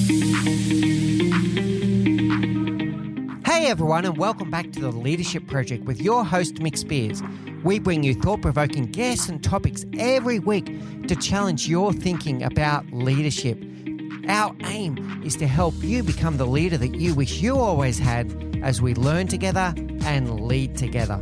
Hey everyone, and welcome back to the Leadership Project with your host Mick Spears. We bring you thought-provoking guests and topics every week to challenge your thinking about leadership. Our aim is to help you become the leader that you wish you always had as we learn together and lead together.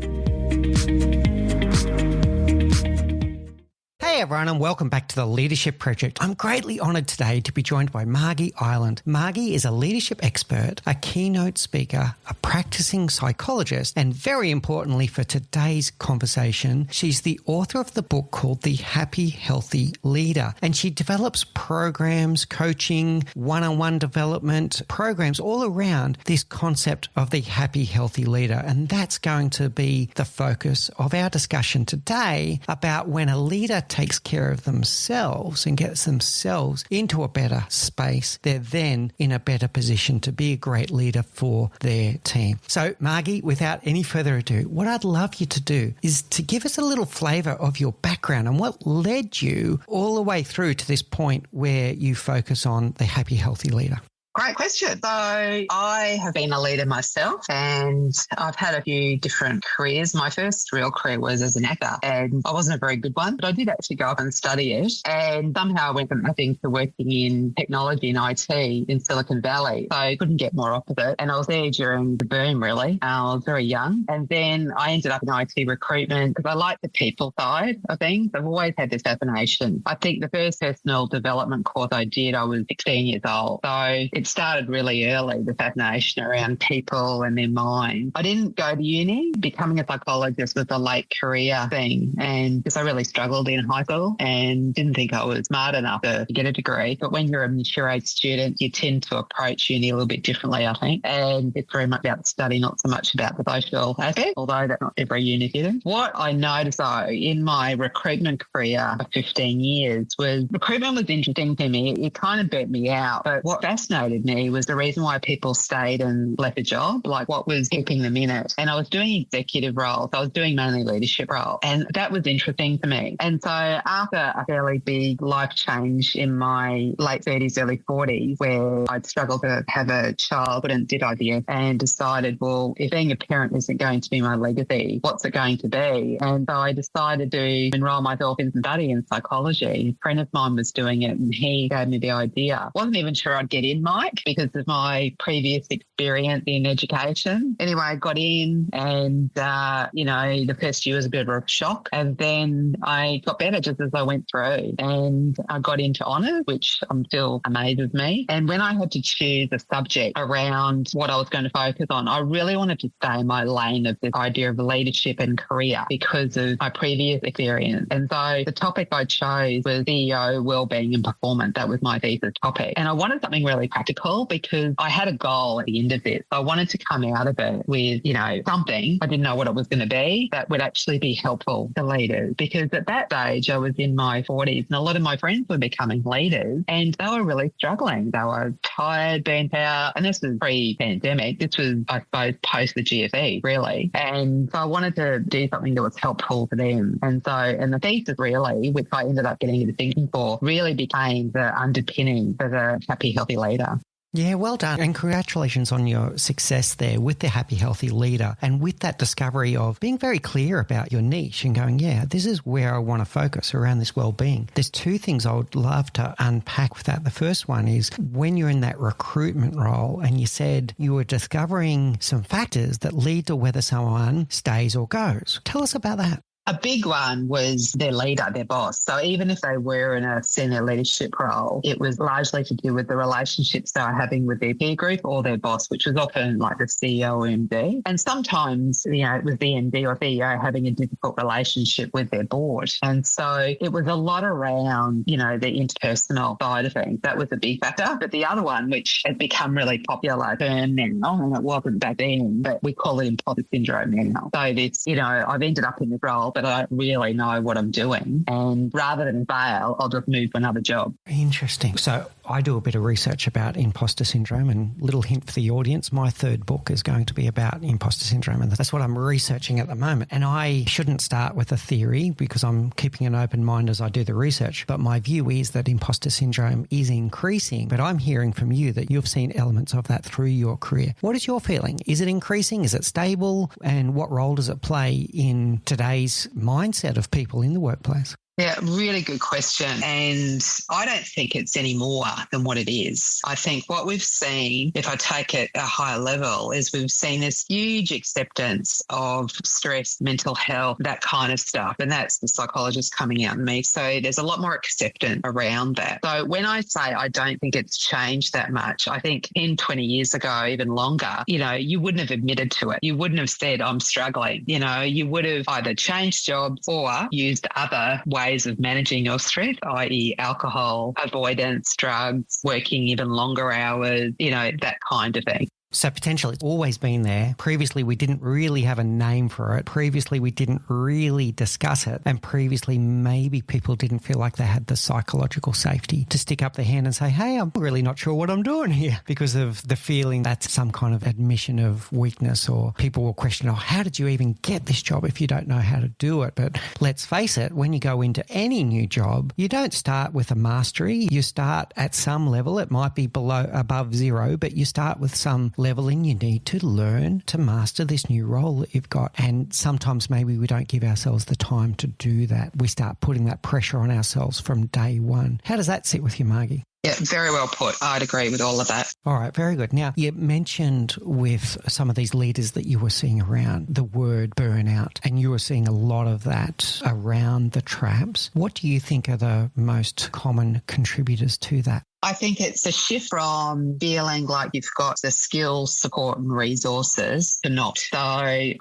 Hey everyone, and welcome back to the Leadership Project. I'm greatly honoured today to be joined by Margie Ireland. Margie is a leadership expert, a keynote speaker, a practising psychologist, and very importantly for today's conversation, she's the author of the book called The Happy Healthy Leader. And she develops programs, coaching, one-on-one development, programs all around this concept of the happy healthy leader. And that's going to be the focus of our discussion today about when a leader takes care of themselves and gets themselves into a better space, they're then in a better position to be a great leader for their team. So, Margie, without any further ado, what I'd love you to do is to give us a little flavour of your background and what led you all the way through to this point where you focus on the happy, healthy leader. Great question. So I have been a leader myself and I've had a few different careers. My first real career was as an actor and I wasn't a very good one, but I did actually go up and study it. And somehow I went from nothing to working in technology and IT in Silicon Valley. So I couldn't get more opposite. And I was there during the boom, really. I was very young. And then I ended up in IT recruitment because I like the people side of things. I've always had this fascination. I think the first personal development course I did, I was 16 years old. So it started really early, the fascination around people and their mind. I didn't go to uni. Becoming a psychologist was a late career thing, and because I really struggled in high school and didn't think I was smart enough to get a degree. But when you're a mature age student, you tend to approach uni a little bit differently, I think. And it's very much about the study, not so much about the social aspect, although that's not every uni did. What I noticed though in my recruitment career for 15 years was recruitment was interesting to me. It kind of burnt me out. But what fascinated me was the reason why people stayed and left a job, like what was keeping them in it. And I was doing executive roles. I was doing mainly leadership roles. And that was interesting to me. And so after a fairly big life change in my late 30s, early 40s, where I'd struggled to have a child, but did IVF and decided, well, if being a parent isn't going to be my legacy, what's it going to be? And so I decided to enroll myself in study in psychology. A friend of mine was doing it and he gave me the idea. Wasn't even sure I'd get in, Mike, because of my previous experience in education. Anyway, I got in and, the first year was a bit of a shock. And then I got better just as I went through. And I got into honours, which I'm still amazed with me. And when I had to choose a subject around what I was going to focus on, I really wanted to stay in my lane of this idea of leadership and career because of my previous experience. And so the topic I chose was CEO, wellbeing and performance. That was my thesis topic. And I wanted something really practical because I had a goal at the end of this. I wanted to come out of it with, something. I didn't know what it was going to be that would actually be helpful to leaders, because at that stage I was in my 40s and a lot of my friends were becoming leaders and they were really struggling. They were tired, burnt out. And this was pre-pandemic. This was, I suppose, post the GFE, really. And so I wanted to do something that was helpful for them. And the thesis really, which I ended up getting into thinking for, really became the underpinning for the happy, healthy leader. Yeah, well done. And congratulations on your success there with the happy, healthy leader and with that discovery of being very clear about your niche and going, yeah, this is where I want to focus around this well-being. There's two things I would love to unpack with that. The first one is when you're in that recruitment role and you said you were discovering some factors that lead to whether someone stays or goes. Tell us about that. A big one was their leader, their boss. So even if they were in a senior leadership role, it was largely to do with the relationships they were having with their peer group or their boss, which was often like the CEO or MD. And sometimes, it was the MD or CEO having a difficult relationship with their board. And so it was a lot around, the interpersonal side of things. That was a big factor. But the other one, which has become really popular term now, and it wasn't back then, but we call it imposter syndrome now. So this, I've ended up in this role, but I don't really know what I'm doing. And rather than fail, I'll just move to another job. Interesting. So I do a bit of research about imposter syndrome, and little hint for the audience, my third book is going to be about imposter syndrome, and that's what I'm researching at the moment. And I shouldn't start with a theory because I'm keeping an open mind as I do the research, but my view is that imposter syndrome is increasing, but I'm hearing from you that you've seen elements of that through your career. What is your feeling? Is it increasing? Is it stable? And what role does it play in today's mindset of people in the workplace? Yeah, really good question. And I don't think it's any more than what it is. I think what we've seen, if I take it a higher level, is we've seen this huge acceptance of stress, mental health, that kind of stuff. And that's the psychologist coming out in me. So there's a lot more acceptance around that. So when I say I don't think it's changed that much, I think 10, 20 years ago, even longer, you wouldn't have admitted to it. You wouldn't have said, I'm struggling. You would have either changed jobs or used other ways of managing your stress, i.e. alcohol, avoidance, drugs, working even longer hours, that kind of thing. So potentially it's always been there. Previously, we didn't really have a name for it. Previously, we didn't really discuss it. And previously, maybe people didn't feel like they had the psychological safety to stick up their hand and say, hey, I'm really not sure what I'm doing here, because of the feeling that's some kind of admission of weakness, or people will question, how did you even get this job if you don't know how to do it? But let's face it, when you go into any new job, you don't start with a mastery. You start at some level. It might be above zero, but you start with some level, and you need to learn to master this new role that you've got. And sometimes maybe we don't give ourselves the time to do that. We start putting that pressure on ourselves from day one. How does that sit with you, Margie? Yeah, very well put. I'd agree with all of that. All right, very good. Now, you mentioned with some of these leaders that you were seeing around the word burnout, and you were seeing a lot of that around the traps. What do you think are the most common contributors to that? I think it's a shift from feeling like you've got the skills, support and resources to not. So I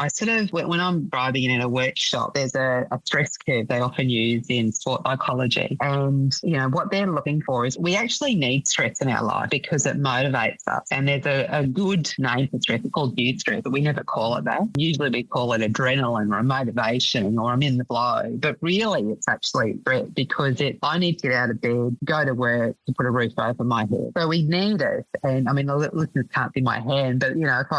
when I'm driving in a workshop, there's a stress curve they often use in sport psychology. And, what they're looking for is we actually need stress in our life because it motivates us. And there's a good name for stress. It's called youth stress, but we never call it that. Usually we call it adrenaline or motivation or I'm in the flow. But really it's actually stress because I need to get out of bed, go to work, to put a roof over my head. So we need it. And I mean, the listeners can't see my hand, but, if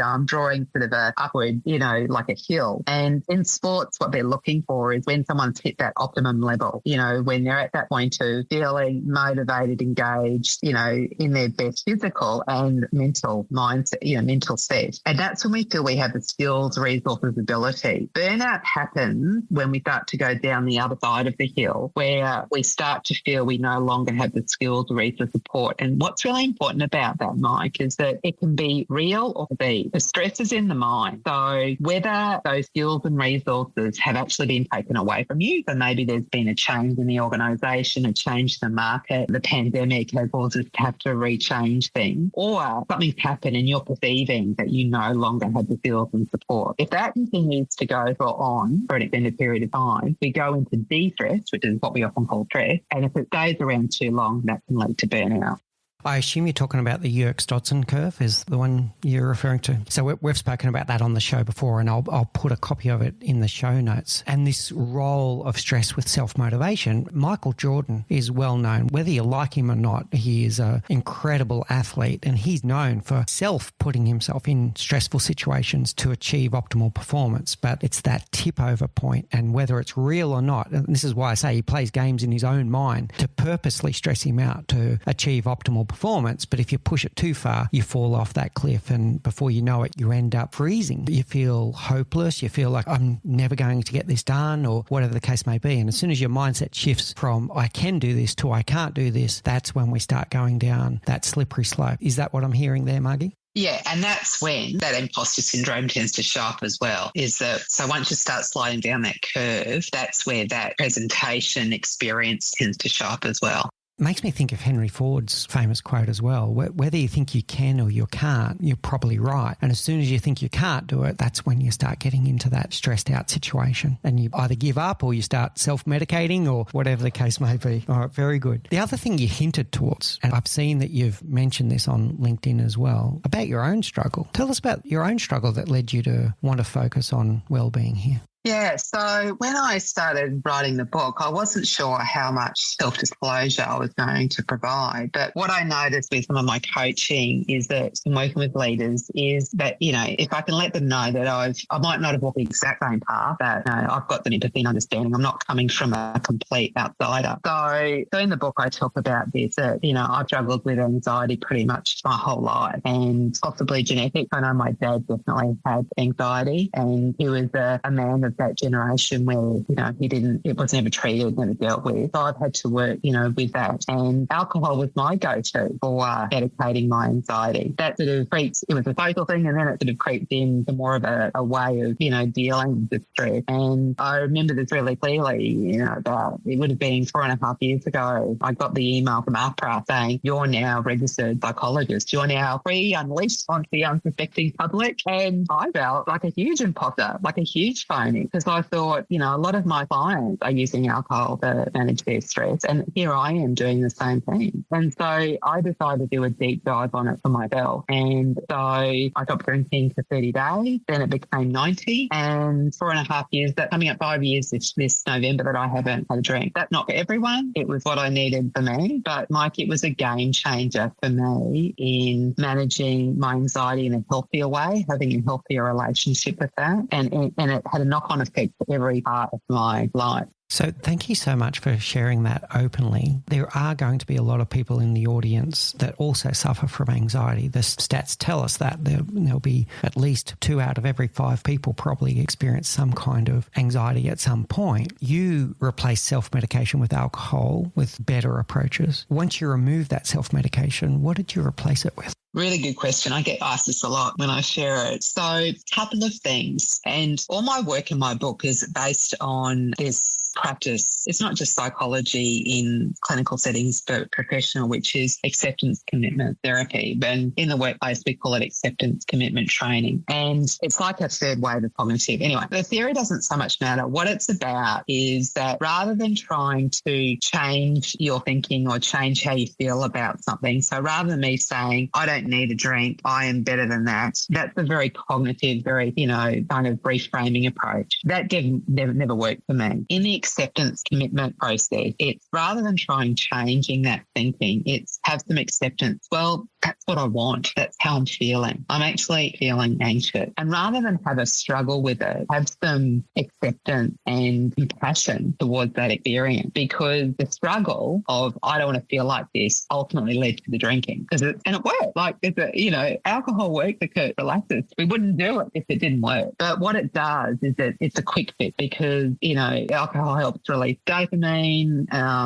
I'm drawing sort of a upward, like a hill. And in sports, what they're looking for is when someone's hit that optimum level, when they're at that point of feeling motivated, engaged, in their best physical and mental mindset, mental set. And that's when we feel we have the skills, resources, ability. Burnout happens when we start to go down the other side of the hill, where we start to feel we no longer have the skills, resources, support. And what's really important about that, Mike, is that it can be real or be. The stress is in the mind. So whether those skills and resources have actually been taken away from you, so maybe there's been a change in the organisation, a change in the market, the pandemic has caused us to have to rechange things, or something's happened and you're perceiving that you no longer have the skills and support. If that continues to go on for an extended period of time, we go into de-stress, which is what we often call stress. And if it stays around too long, that can lead to burnout. I assume you're talking about the Yerkes-Dodson curve is the one you're referring to. So we've spoken about that on the show before, and I'll put a copy of it in the show notes. And this role of stress with self-motivation, Michael Jordan is well known. Whether you like him or not, he is an incredible athlete, and he's known for putting himself in stressful situations to achieve optimal performance. But it's that tip-over point, and whether it's real or not, and this is why I say he plays games in his own mind to purposely stress him out to achieve optimal performance. But if you push it too far, you fall off that cliff, and before you know it, you end up freezing. You feel hopeless. You feel like I'm never going to get this done, or whatever the case may be. And as soon as your mindset shifts from I can do this to I can't do this, that's when we start going down that slippery slope. Is that what I'm hearing there, Margie? Yeah, and that's when that imposter syndrome tends to show up as well, so once you start sliding down that curve, that's where that presentation experience tends to show up as well. Makes me think of Henry Ford's famous quote as well. Whether you think you can or you can't, you're probably right. And as soon as you think you can't do it, that's when you start getting into that stressed out situation. And you either give up or you start self-medicating or whatever the case may be. All right, very good. The other thing you hinted towards, and I've seen that you've mentioned this on LinkedIn as well, about your own struggle. Tell us about your own struggle that led you to want to focus on well-being here. Yeah, so when I started writing the book, I wasn't sure how much self-disclosure I was going to provide. But what I noticed with some of my coaching is that in working with leaders is that, if I can let them know that I might not have walked the exact same path, but I've got the empathy and understanding. I'm not coming from a complete outsider. So in the book, I talk about this, that, I've struggled with anxiety pretty much my whole life, and possibly genetic. I know my dad definitely had anxiety, and he was a man of that generation where, it was never treated, never dealt with. So I've had to work, with that. And alcohol was my go-to for medicating my anxiety. That sort of creeps, it was a social thing, and then it sort of creeps into more of a way of, dealing with stress. And I remember this really clearly, about, it would have been 4.5 years ago, I got the email from APRA saying, you're now a registered psychologist. You're now free, unleashed onto the unsuspecting public. And I felt like a huge imposter, like a huge phony, because I thought, a lot of my clients are using alcohol to manage their stress. And here I am doing the same thing. And so I decided to do a deep dive on it for myself. And so I stopped drinking for 30 days. Then it became 90. And 4.5 years, that coming up 5 years this November that I haven't had a drink. That's not for everyone. It was what I needed for me. But Mike, it was a game changer for me in managing my anxiety in a healthier way, having a healthier relationship with that. And it had a knock-on effect for every part of my life. So thank you so much for sharing that openly. There are going to be a lot of people in the audience that also suffer from anxiety. The stats tell us that there'll be at least 2 out of every 5 people probably experience some kind of anxiety at some point. You replace self-medication with alcohol with better approaches. Once you remove that self-medication, what did you replace it with? Really good question. I get asked this a lot when I share it. So a couple of things, and all my work in my book is based on this practice. It's not just psychology in clinical settings, but professional, which is acceptance commitment therapy. But in the workplace, we call it acceptance commitment training. And it's like a third wave of cognitive. Anyway, the theory doesn't so much matter. What it's about is that rather than trying to change your thinking or change how you feel about something, so rather than me saying, I don't need a drink, I am better than that, that's a very cognitive, very, kind of reframing approach. That never worked for me. In the acceptance commitment process, it's rather than trying changing that thinking, it's have some acceptance. Well, that's what I want. That's how I'm feeling. I'm actually feeling anxious. And rather than have a struggle with it, have some acceptance and compassion towards that experience, because the struggle of I don't want to feel like this ultimately led to the drinking. And it worked. Like, alcohol works, it relaxes. We wouldn't do it if it didn't work. But what it does is that it's a quick fix, because, alcohol helps release dopamine,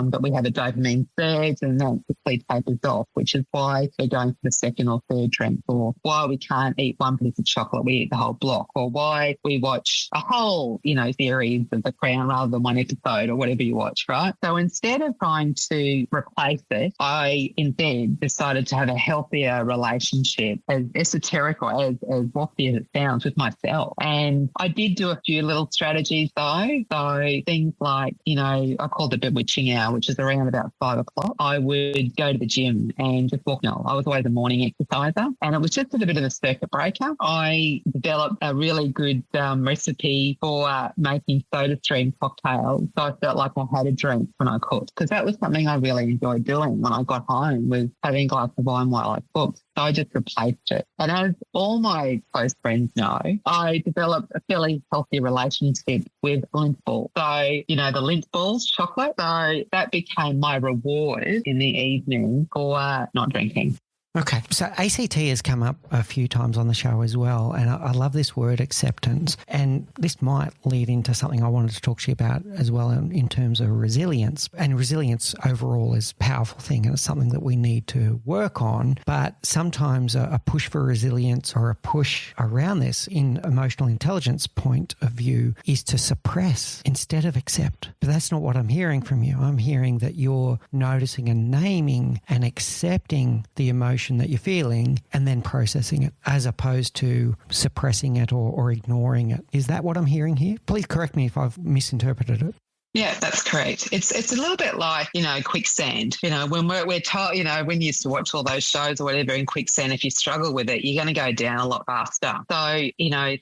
but we have a dopamine surge and that quickly tapers off, which is why we're going for the second or third drink, or why we can't eat one piece of chocolate, we eat the whole block, or why we watch a whole, series of The Crown rather than one episode or whatever you watch, right? So instead of trying to replace it, I instead decided to have a healthier relationship, as esoteric or as lofty as it sounds, with myself. And I did do a few little strategies though. So things like, I called it bewitching hour, which is around about 5 o'clock. I would go to the gym and just walk. I was always a morning exerciser, and it was just a bit of a circuit breaker. I developed a really good recipe for making soda stream cocktails. So I felt like I had a drink when I cooked, because that was something I really enjoyed doing when I got home, was having a glass of wine while I cooked. So I just replaced it. And as all my close friends know, I developed a fairly healthy relationship with lint balls. So, the lint balls, chocolate. So that became my reward in the evening for not drinking. Okay. So ACT has come up a few times on the show as well. And I love this word acceptance. And this might lead into something I wanted to talk to you about as well in terms of resilience. And resilience overall is a powerful thing, and it's something that we need to work on. But sometimes a push for resilience or a push around this in emotional intelligence point of view is to suppress instead of accept. But that's not what I'm hearing from you. I'm hearing that you're noticing and naming and accepting the emotion that you're feeling and then processing it, as opposed to suppressing it or ignoring it. Is that what I'm hearing here? Please correct me if I've misinterpreted it. Yeah, that's correct. It's a little bit like, quicksand. When we're told, when you used to watch all those shows or whatever in quicksand, if you struggle with it, you're going to go down a lot faster. So,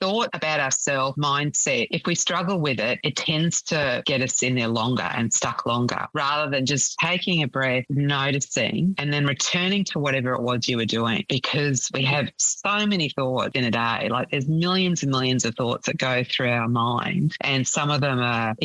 thought about ourselves, mindset, if we struggle with it, it tends to get us in there longer and stuck longer rather than just taking a breath, noticing, and then returning to whatever it was you were doing, because we have so many thoughts in a day. Like there's millions and millions of thoughts that go through our mind, and some of them are,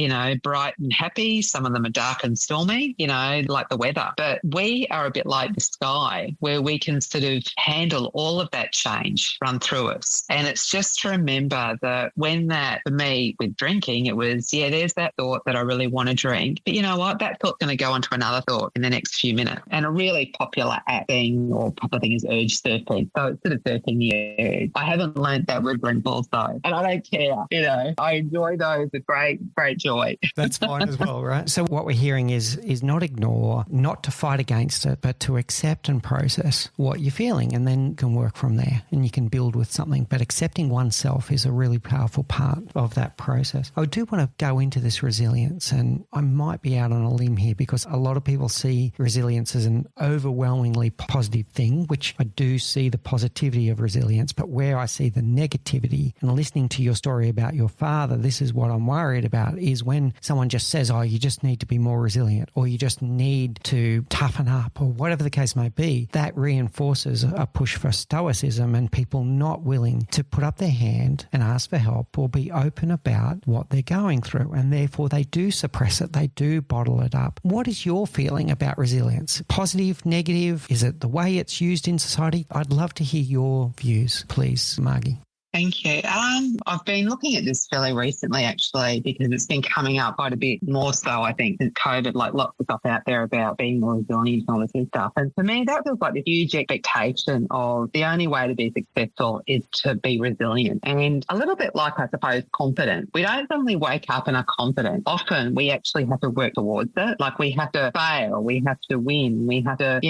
bright and happy. Some of them are dark and stormy, like the weather. But we are a bit like the sky, where we can sort of handle all of that change run through us. And it's just to remember that when that, for me, with drinking, it was, there's that thought that I really want to drink. But you know what? That thought's going to go on to another thought in the next few minutes. And a really popular app thing or popular thing is urge surfing. So it's sort of surfing the urge. I haven't learned that with Red Bulls though. And I don't care. I enjoy those with great joy. That's fine as well, right? So what we're hearing is not ignore, not to fight against it, but to accept and process what you're feeling, and then you can work from there and you can build with something. But accepting oneself is a really powerful part of that process. I do want to go into this resilience, and I might be out on a limb here because a lot of people see resilience as an overwhelmingly positive thing, which I do see the positivity of resilience, but where I see the negativity, and listening to your story about your father, this is what I'm worried about, is when someone just says, oh, you just need to be more resilient, or you just need to toughen up, or whatever the case may be, that reinforces a push for stoicism and people not willing to put up their hand and ask for help or be open about what they're going through. And therefore they do suppress it. They do bottle it up. What is your feeling about resilience? Positive, negative? Is it the way it's used in society? I'd love to hear your views, please, Margie. Thank you. I've been looking at this fairly recently, actually, because it's been coming up quite a bit more so, I think, since COVID, like lots of stuff out there about being more resilient and all this sort of stuff. And for me, that feels like the huge expectation of the only way to be successful is to be resilient. And a little bit like, I suppose, confident. We don't suddenly wake up and are confident. Often we actually have to work towards it. Like we have to fail, we have to win, we have to,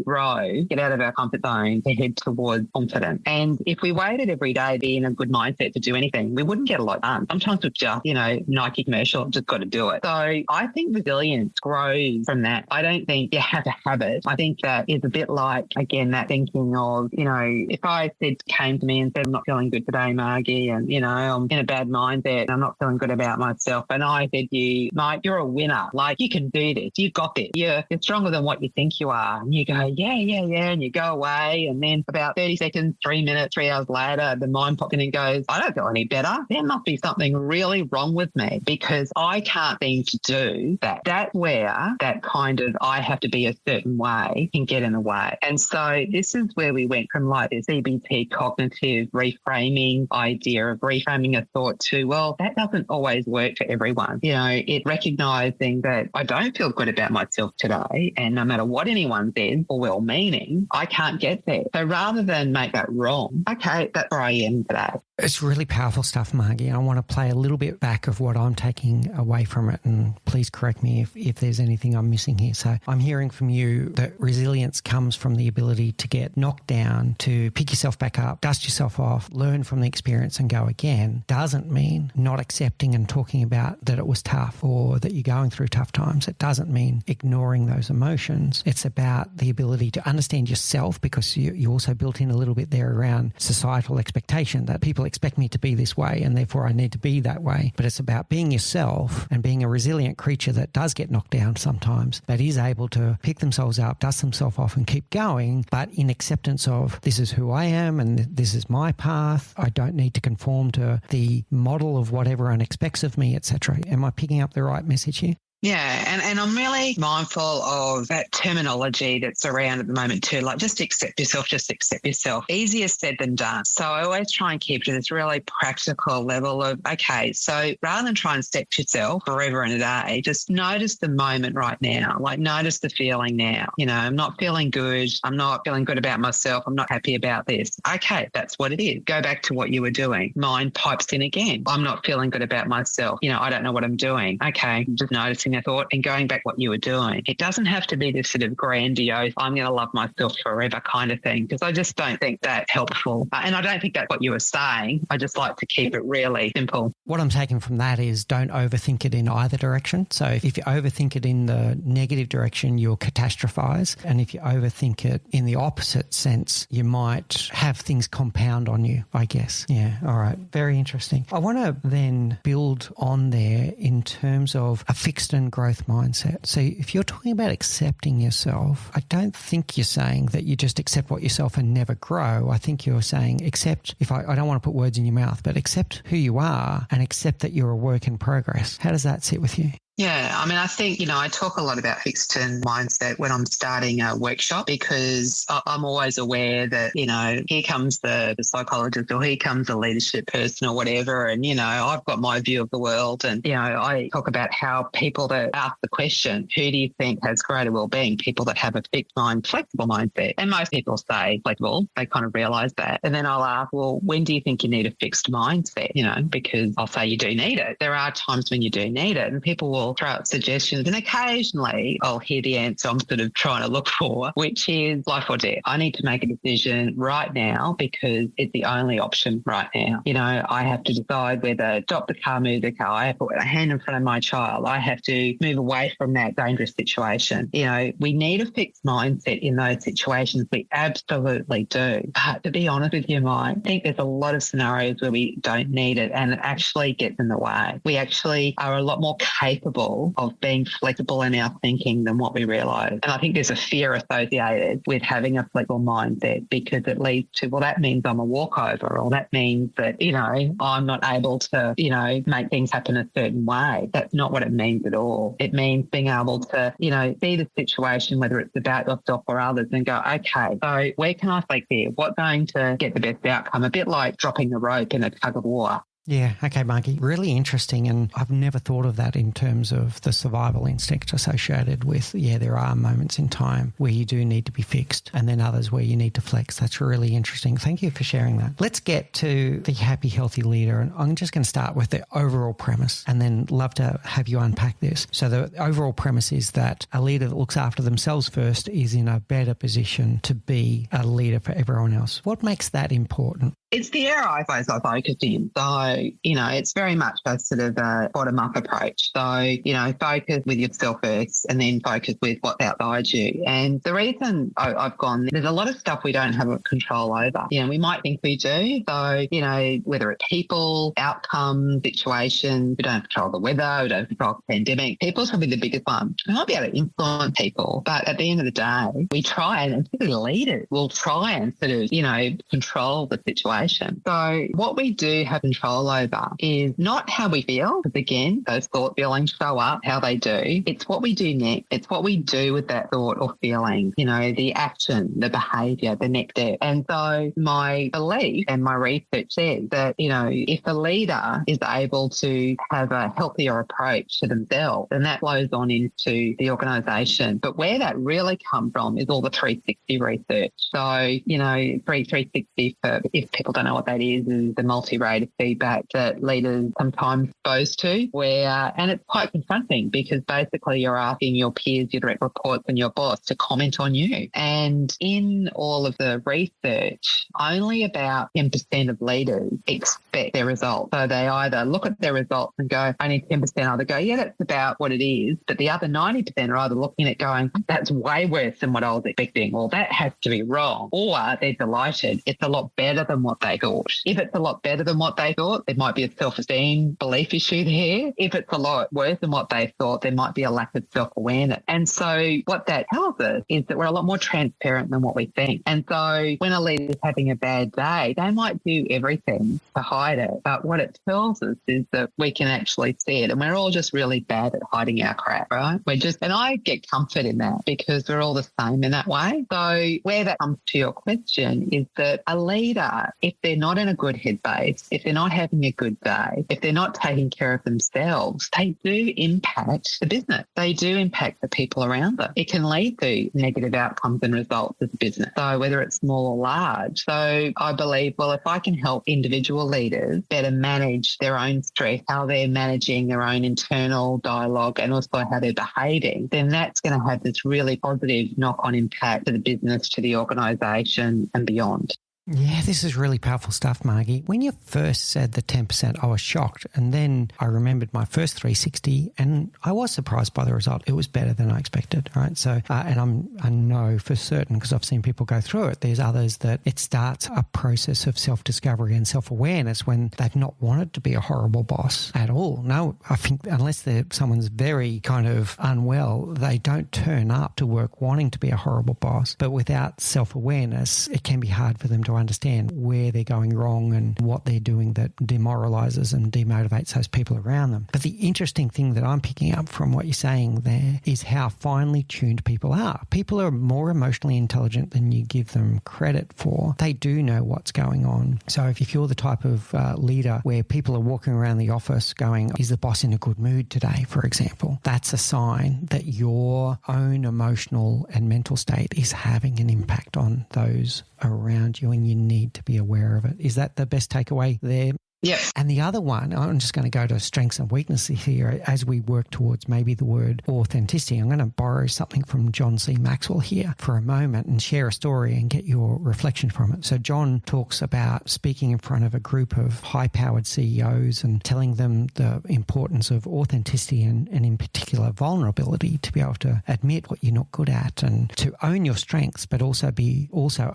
grow, get out of our comfort zone to head towards confidence. And if we waited every day to be in a good mindset to do anything, we wouldn't get a lot done. Sometimes with just, Nike commercial, just got to do it. So I think resilience grows from that. I don't think you have to have it. I think that is a bit like, again, that thinking of, if I came to me and said, I'm not feeling good today, Margie, and, I'm in a bad mindset and I'm not feeling good about myself. And I said to you, Mike, you're a winner. Like you can do this. You've got this. You're stronger than what you think you are. And you go, yeah. And you go away. And then about 30 seconds, 3 minutes, 3 hours later, the mind pops in and goes, I don't feel any better. There must be something really wrong with me because I can't seem to do that. That's where that kind of I have to be a certain way can get in the way. And so this is where we went from like this CBT cognitive reframing idea of reframing a thought to, well, that doesn't always work for everyone. It recognizing that I don't feel good about myself today, and no matter what anyone says or well-meaning, I can't get there. So rather than make that wrong, okay, that's where I am today. It's really powerful stuff, Margie. I want to play a little bit back of what I'm taking away from it, and please correct me if there's anything I'm missing here. So I'm hearing from you that resilience comes from the ability to get knocked down, to pick yourself back up, dust yourself off, learn from the experience and go again. Doesn't mean not accepting and talking about that it was tough or that you're going through tough times. It doesn't mean ignoring those emotions. It's about the ability to understand yourself, because you also built in a little bit there around societal expectation that people expect me to be this way and therefore I need to be that way. But it's about being yourself and being a resilient creature that does get knocked down sometimes, but is able to pick themselves up, dust themselves off and keep going, but in acceptance of this is who I am and this is my path. I don't need to conform to the model of what everyone expects of me, etc. Am I picking up the right message here? Yeah, and I'm really mindful of that terminology that's around at the moment too, like just accept yourself. Easier said than done. So I always try and keep to this really practical level of, okay, so rather than try and accept yourself forever and a day, just notice the moment right now, like notice the feeling now. I'm not feeling good. I'm not feeling good about myself. I'm not happy about this. Okay, that's what it is. Go back to what you were doing. Mind pipes in again. I'm not feeling good about myself. I don't know what I'm doing. Okay, just noticing paraphrasing a thought and going back what you were doing. It doesn't have to be this sort of grandiose, I'm going to love myself forever kind of thing, because I just don't think that's helpful. And I don't think that's what you were saying. I just like to keep it really simple. What I'm taking from that is don't overthink it in either direction. So if you overthink it in the negative direction, you'll catastrophize. And if you overthink it in the opposite sense, you might have things compound on you, I guess. Yeah. All right. Very interesting. I want to then build on there in terms of a fixed and growth mindset. So if you're talking about accepting yourself, I don't think you're saying that you just accept what yourself and never grow. I think you're saying accept, I don't want to put words in your mouth, but accept who you are and accept that you're a work in progress. How does that sit with you? Yeah, I mean, I think, I talk a lot about fixed and mindset when I'm starting a workshop, because I'm always aware that, here comes the psychologist, or here comes the leadership person or whatever. And, I've got my view of the world. And, I talk about how people that ask the question, who do you think has greater well-being? People that have a fixed mind, flexible mindset. And most people say flexible. They kind of realize that. And then I'll ask, well, when do you think you need a fixed mindset? Because I'll say you do need it. There are times when you do need it, and people will throw out suggestions, and occasionally I'll hear the answer I'm sort of trying to look for, which is life or death. I need to make a decision right now because it's the only option right now. I have to decide whether stop the car, move the car. I have to put a hand in front of my child. I have to move away from that dangerous situation. We need a fixed mindset in those situations. We absolutely do. But to be honest with you, Mike, I think there's a lot of scenarios where we don't need it, and it actually gets in the way. We actually are a lot more capable of being flexible in our thinking than what we realise. And I think there's a fear associated with having a flexible mindset, because it leads to, well, that means I'm a walkover, or that means that, I'm not able to, make things happen a certain way. That's not what it means at all. It means being able to, see the situation, whether it's about yourself or others, and go, okay, so where can I flex here? What's going to get the best outcome? A bit like dropping the rope in a tug of war. Yeah. Okay, Margie. Really interesting. And I've never thought of that in terms of the survival instinct associated with, there are moments in time where you do need to be fixed, and then others where you need to flex. That's really interesting. Thank you for sharing that. Let's get to the happy, healthy leader. And I'm just going to start with the overall premise, and then love to have you unpack this. So the overall premise is that a leader that looks after themselves first is in a better position to be a leader for everyone else. What makes that important? It's the area I focus in. So, it's very much a sort of a bottom-up approach. So, focus with yourself first, and then focus with what's outside you. And the reason I've gone, there's a lot of stuff we don't have control over. We might think we do. So, whether it's people, outcomes, situations, we don't control the weather, we don't control the pandemic. People's probably the biggest one. We might be able to influence people, but at the end of the day, we try, and particularly leaders will try and sort of, control the situation. So what we do have control over is not how we feel, because again, those thought feelings show up, how they do. It's what we do next. It's what we do with that thought or feeling, the action, the behaviour, the next step. And so my belief and my research says that, if a leader is able to have a healthier approach to themselves, then that flows on into the organisation. But where that really comes from is all the 360 research. So, 360, for if people don't know what that is the multi-rated feedback that leaders sometimes expose to, and it's quite confronting, because basically you're asking your peers, your direct reports, and your boss to comment on you. And in all of the research, only about 10% of leaders expect their results. So they either look at their results and go, only 10% either go, yeah, that's about what it is. But the other 90% are either looking at it going, that's way worse than what I was expecting, or that has to be wrong. Or they're delighted. It's a lot better than what they thought. If it's a lot better than what they thought, there might be a self-esteem belief issue there. If it's a lot worse than what they thought, there might be a lack of self-awareness. And so what that tells us is that we're a lot more transparent than what we think. And so when a leader is having a bad day, they might do everything to hide it. But what it tells us is that we can actually see it. And we're all just really bad at hiding our crap, right? And I get comfort in that, because we're all the same in that way. So where that comes to your question is that a leader, if they're not in a good headspace, if they're not having a good day, if they're not taking care of themselves, they do impact the business. They do impact the people around them. It can lead to negative outcomes and results as a business. So whether it's small or large. So I believe, well, if I can help individual leaders better manage their own stress, how they're managing their own internal dialogue and also how they're behaving, then that's going to have this really positive knock-on impact to the business, to the organisation and beyond. Yeah, this is really powerful stuff, Margie. When you first said the 10%, I was shocked. And then I remembered my first 360 and I was surprised by the result. It was better than I expected, right? So, and I know for certain, because I've seen people go through it, there's others that it starts a process of self-discovery and self-awareness when they've not wanted to be a horrible boss at all. No, I think unless someone's very kind of unwell, they don't turn up to work wanting to be a horrible boss. But without self-awareness, it can be hard for them to understand where they're going wrong and what they're doing that demoralizes and demotivates those people around them. But the interesting thing that I'm picking up from what you're saying there is how finely tuned people are. People are more emotionally intelligent than you give them credit for. They do know what's going on. So if you're the type of leader where people are walking around the office going, is the boss in a good mood today, for example, that's a sign that your own emotional and mental state is having an impact on those around you, and you need to be aware of it. Is that the best takeaway there? Yep. And the other one, I'm just going to go to strengths and weaknesses here as we work towards maybe the word authenticity. I'm going to borrow something from John C. Maxwell here for a moment and share a story and get your reflection from it. So John talks about speaking in front of a group of high-powered CEOs and telling them the importance of authenticity and in particular vulnerability, to be able to admit what you're not good at and to own your strengths, but also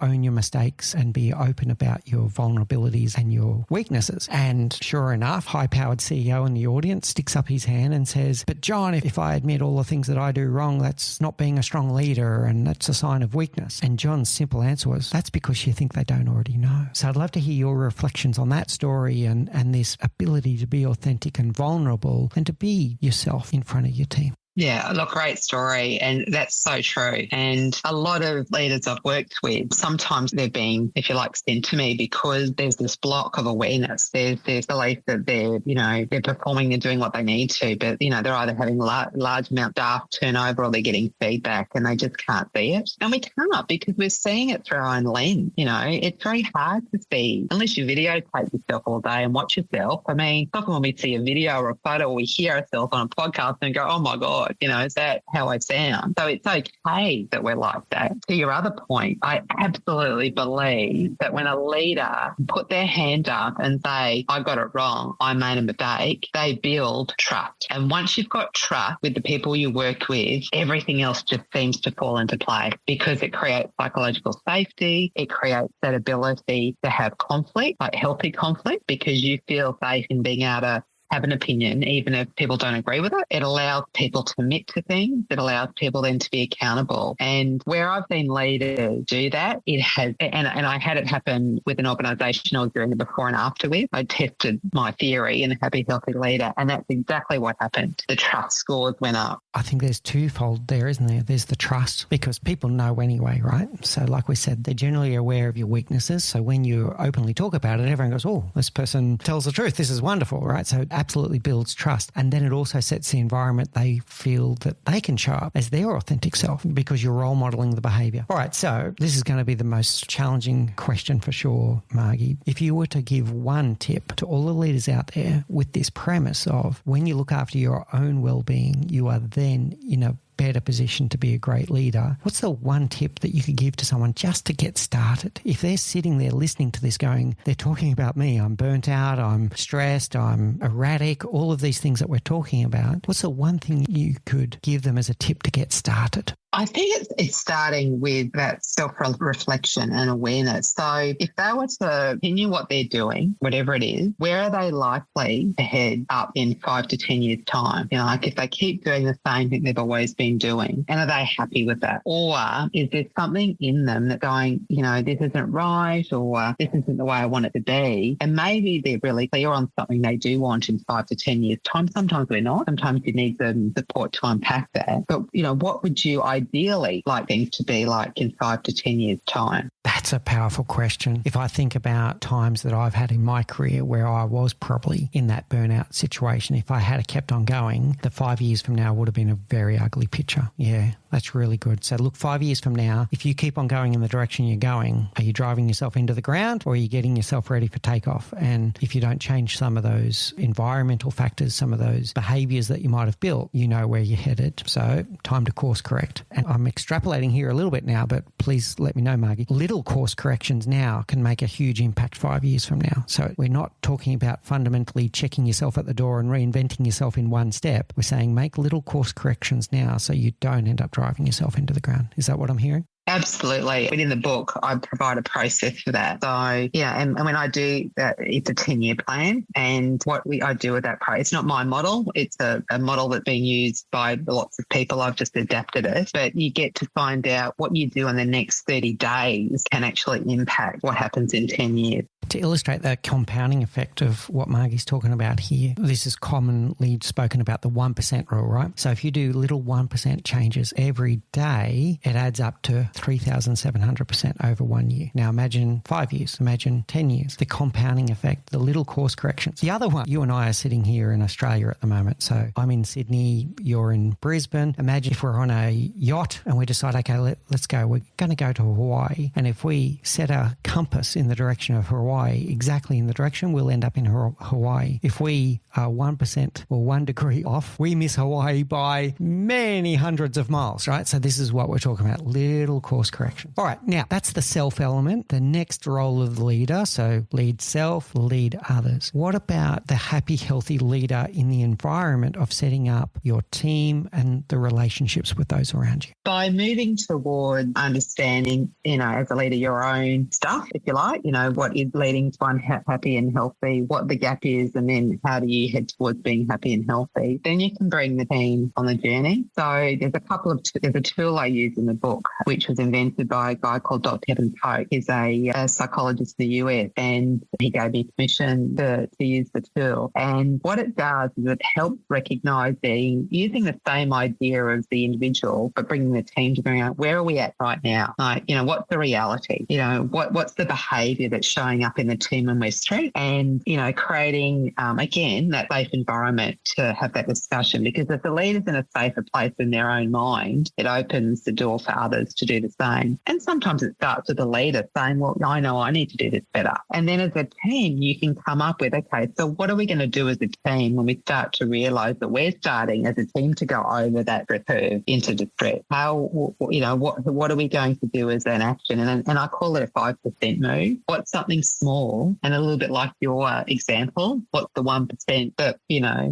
own your mistakes and be open about your vulnerabilities and your weaknesses. And sure enough, high-powered CEO in the audience sticks up his hand and says, but John, if I admit all the things that I do wrong, that's not being a strong leader and that's a sign of weakness. And John's simple answer was, that's because you think they don't already know. So I'd love to hear your reflections on that story and this ability to be authentic and vulnerable and to be yourself in front of your team. Yeah, look, great story. And that's so true. And a lot of leaders I've worked with, sometimes they're being, if you like, sent to me because there's this block of awareness. There's belief that they're performing, they're doing what they need to, but, they're either having large amount of staff turnover or they're getting feedback and they just can't see it. And we can't because we're seeing it through our own lens. It's very hard to see unless you videotape yourself all day and watch yourself. I mean, often when we see a video or a photo or we hear ourselves on a podcast and go, oh my God, is that how I sound? So it's okay that we're like that. To your other point, I absolutely believe that when a leader put their hand up and say, I got it wrong, I made a mistake, they build trust. And once you've got trust with the people you work with, everything else just seems to fall into place because it creates psychological safety. It creates that ability to have conflict, like healthy conflict, because you feel safe in being able to have an opinion, even if people don't agree with it. It allows people to commit to things. It allows people then to be accountable. And where I've seen leaders do that, it has, and I had it happen with an organisation I was doing the before and after with. I tested my theory in a happy, healthy leader, and that's exactly what happened. The trust scores went up. I think there's twofold there, isn't there? There's the trust because people know anyway, right? So like we said, they're generally aware of your weaknesses. So when you openly talk about it, everyone goes, oh, this person tells the truth. This is wonderful, right? So absolutely builds trust. And then it also sets the environment they feel that they can show up as their authentic self because you're role modeling the behavior. All right, so this is going to be the most challenging question for sure, Margie. If you were to give one tip to all the leaders out there with this premise of when you look after your own well-being, you are then in a better position to be a great leader, what's the one tip that you could give to someone just to get started? If they're sitting there listening to this going, they're talking about me, I'm burnt out, I'm stressed, I'm erratic, all of these things that we're talking about, what's the one thing you could give them as a tip to get started? I think it's starting with that self-reflection and awareness. So if they were to continue what they're doing, whatever it is, where are they likely to head up in 5 to 10 years' time? Like if they keep doing the same thing they've always been doing, and are they happy with that? Or is there something in them that's going, this isn't right, or this isn't the way I want it to be? And maybe they're really clear on something they do want in 5 to 10 years' time. Sometimes we're not. Sometimes you need some support to unpack that. But, what would you ideally ideally like things to be like in 5 to 10 years' time? That's a powerful question. If I think about times that I've had in my career where I was probably in that burnout situation, if I had kept on going, the 5 years from now would have been a very ugly picture. Yeah, that's really good. So look, 5 years from now, if you keep on going in the direction you're going, are you driving yourself into the ground or are you getting yourself ready for takeoff? And if you don't change some of those environmental factors, some of those behaviours that you might have built, you know where you're headed. So time to course correct. And I'm extrapolating here a little bit now, but please let me know, Margie. Little course corrections now can make a huge impact 5 years from now. So we're not talking about fundamentally checking yourself at the door and reinventing yourself in one step. We're saying make little course corrections now so you don't end up driving yourself into the ground. Is that what I'm hearing? Absolutely. Within the book, I provide a process for that. So, yeah, and when I do that, it's a 10-year plan. And I do with that it's not my model. It's a model that's being used by lots of people. I've just adapted it. But you get to find out what you do in the next 30 days can actually impact what happens in 10 years. To illustrate that compounding effect of what Margie's talking about here, this is commonly spoken about the 1% rule, right? So if you do little 1% changes every day, it adds up to 3,700% over 1 year. Now imagine 5 years, imagine 10 years, the compounding effect, the little course corrections. The other one, you and I are sitting here in Australia at the moment. So I'm in Sydney, you're in Brisbane. Imagine if we're on a yacht and we decide, okay, let's go. We're going to go to Hawaii. And if we set our compass in the direction of Hawaii, exactly in the direction, we'll end up in Hawaii. If we are 1% or 1 degree off, we miss Hawaii by many hundreds of miles, right? So this is what we're talking about, little course correction. All right, now that's the self element. The next role of the leader, so lead self, lead others. What about the happy, healthy leader in the environment of setting up your team and the relationships with those around you? By moving toward understanding, as a leader, your own stuff, if you like, what is leading to unhappy and healthy, what the gap is, and then how do you head towards being happy and healthy, then you can bring the team on the journey. So there's a tool I use in the book, which was invented by a guy called Dr. Kevin Koch. He's a psychologist in the US, and he gave me permission to use the tool. And what it does is it helps recognizing, using the same idea of the individual, but bringing the team together. Where are we at right now? Like, what's the reality? What's the behavior that's showing up in the team when we're stressed? And, creating, again, that safe environment to have that discussion, because if the leader's in a safer place in their own mind, it opens the door for others to do the same. And sometimes it starts with the leader saying, well, I know I need to do this better. And then as a team, you can come up with, okay, so what are we going to do as a team when we start to realise that we're starting as a team to go over that curve into distress? What are we going to do as an action? And I call it a 5% move. What's something small, and a little bit like your example, what's the 1% that,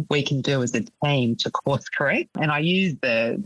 we can do as a team to course correct? And I use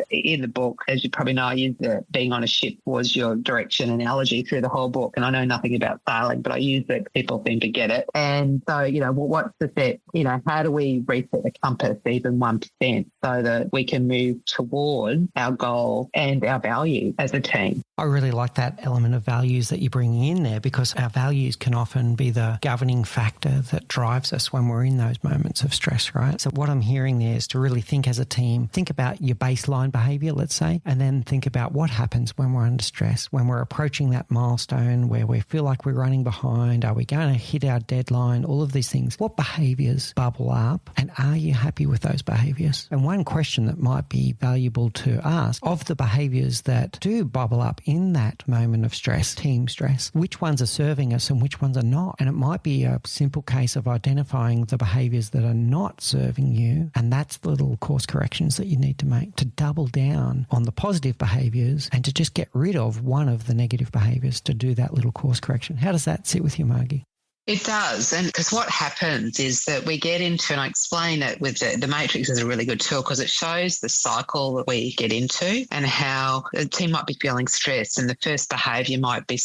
in the book, as you probably know, I use the being on a ship was your direction analogy through the whole book. And I know nothing about sailing, but I use it. People seem to get it. And so, what's the set? How do we reset the compass even 1% so that we can move toward our goal and our value as a team? I really like that element of values that you're bringing in there, because our values can often be the governing factor that drives us when we're in those moments of stress, right? So what I'm hearing there is to really think as a team, think about your baseline behavior, let's say, and then think about what happens when we're under stress, when we're approaching that milestone where we feel like we're running behind. Are we going to hit our deadline? All of these things. What behaviors bubble up, and are you happy with those behaviors? And one question that might be valuable to ask, of the behaviors that do bubble up in that moment of stress, team stress, which ones are serving us and which ones are not? And it might be a simple case of identifying the behaviors that are not serving you, and that's the little course corrections that you need to make to double down on the positive behaviors and to just get rid of one of the negative behaviors to do that little course correction. How does that sit with you, Margie? It does. And because what happens is that we get into, and I explain it with the Matrix is a really good tool because it shows the cycle that we get into and how a team might be feeling stressed. And the first behaviour might be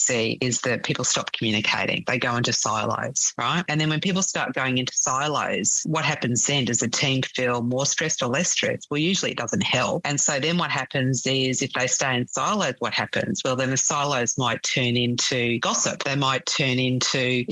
is that people stop communicating. They go into silos, right? And then when people start going into silos, what happens then? Does the team feel more stressed or less stressed? Well, usually it doesn't help. And so then what happens is if they stay in silos, what happens? Well, then the silos might turn into gossip. They might turn into,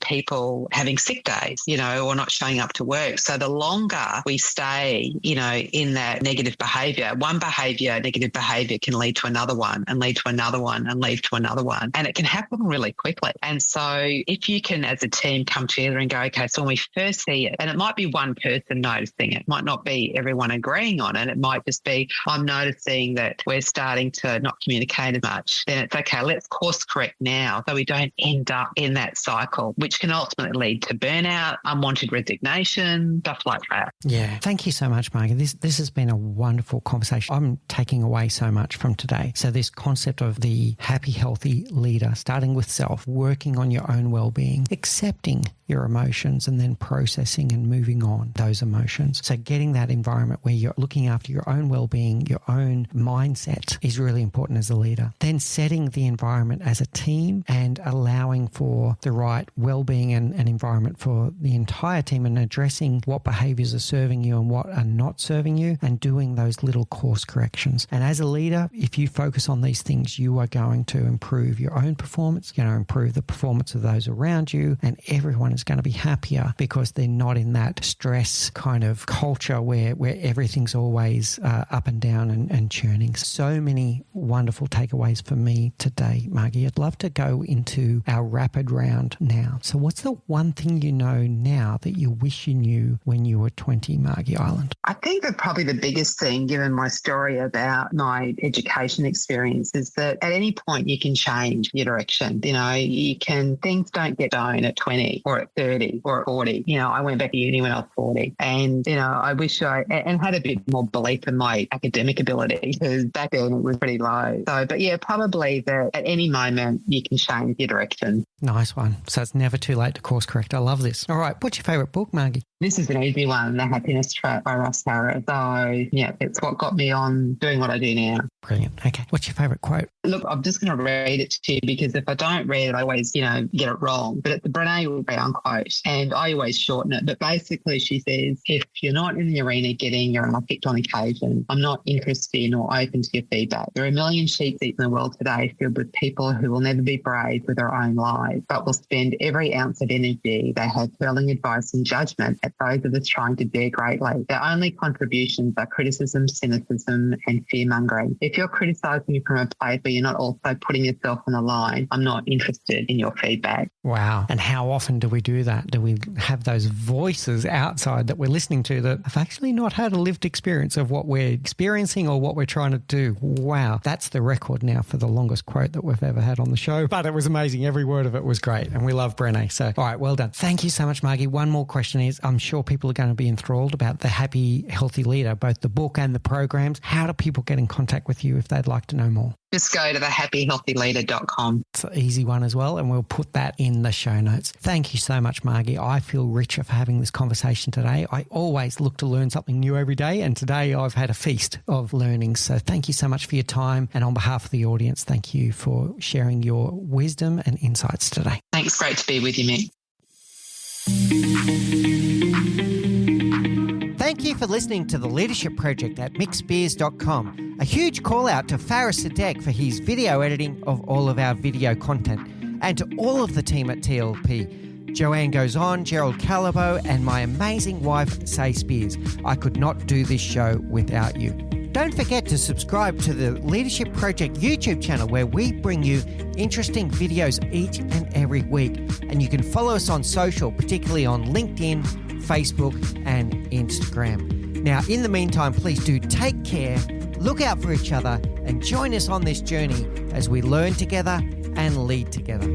people having sick days, or not showing up to work. So the longer we stay, in that negative behaviour, negative behaviour can lead to another one and lead to another one and lead to another one. And it can happen really quickly. And so if you can, as a team, come together and go, okay, so when we first see it, and it might be one person noticing it might not be everyone agreeing on it. It might just be, I'm noticing that we're starting to not communicate as much. Then it's okay, let's course correct now so we don't end up in that cycle, which can ultimately lead to burnout, unwanted resignation, stuff like that. Yeah. Thank you so much, Margie. This has been a wonderful conversation. I'm taking away so much from today. So this concept of the happy, healthy leader, starting with self, working on your own well-being, accepting your emotions and then processing and moving on those emotions. So getting that environment where you're looking after your own well-being, your own mindset is really important as a leader. Then setting the environment as a team and allowing for the right well-being and environment for the entire team and addressing what behaviors are serving you and what are not serving you and doing those little course corrections. And as a leader, if you focus on these things, you are going to improve your own performance, you're going to improve the performance of those around you, and everyone is going to be happier because they're not in that stress kind of culture where everything's always up and down and churning. So many wonderful takeaways for me today, Margie. I'd love to go into our rapid round now. So what's the one thing you know now that you wish you knew when you were 20, Margie Ireland? I think that probably the biggest thing, given my story about my education experience, is that at any point you can change your direction. Things don't get done at 20 or at 30 or at 40. I went back to uni when I was 40 and, I wish I had a bit more belief in my academic ability because back then it was pretty low. So, but yeah, probably that at any moment you can change your direction. Nice one. So it's never too late to course correct. I love this. All right. What's your favourite book, Margie? This is an easy one, The Happiness Trap by Ross Harris. So, yeah, it's what got me on doing what I do now. Brilliant. Okay. What's your favourite quote? Look, I'm just going to read it to you because if I don't read it, I always, get it wrong. But it's the Brené Brown quote, and I always shorten it. But basically she says, if you're not in the arena getting your ass kicked on occasion, I'm not interested or open to your feedback. There are a million sheep in the world today filled with people who will never be brave with their own lives, but will spend every ounce of energy they have hurling advice and judgment at those of us trying to dare greatly. Their only contributions are criticism, cynicism, and fear-mongering. If you're criticising from a place where you're not also putting yourself on the line, I'm not interested in your feedback. Wow. And how often do we do that? Do we have those voices outside that we're listening to that have actually not had a lived experience of what we're experiencing or what we're trying to do? Wow. That's the record now for the longest quote that we've ever had on the show. But it was amazing. Every word of it was great. And we love Brené. So, all right, well done. Thank you so much, Margie. One more question is, I'm sure people are going to be enthralled about The Happy, Healthy Leader, both the book and the programs. How do people get in contact with you if they'd like to know more? Just go to thehappyhealthyleader.com. It's an easy one as well, and we'll put that in the show notes. Thank you so much, Margie. I feel richer for having this conversation today. I always look to learn something new every day, and today I've had a feast of learning. So thank you so much for your time. And on behalf of the audience, thank you for sharing your wisdom and insights today. Thanks. Great to be with you, Mick. Thank you for listening to The Leadership Project at mickspears.com. A huge call out to Faris Sadek for his video editing of all of our video content, and to all of the team at TLP. Joanne Goes On, Gerald Calabo, and my amazing wife, Say Spears. I could not do this show without you. Don't forget to subscribe to the Leadership Project YouTube channel where we bring you interesting videos each and every week. And you can follow us on social, particularly on LinkedIn, Facebook and Instagram. Now, in the meantime, please do take care, look out for each other, and join us on this journey as we learn together and lead together.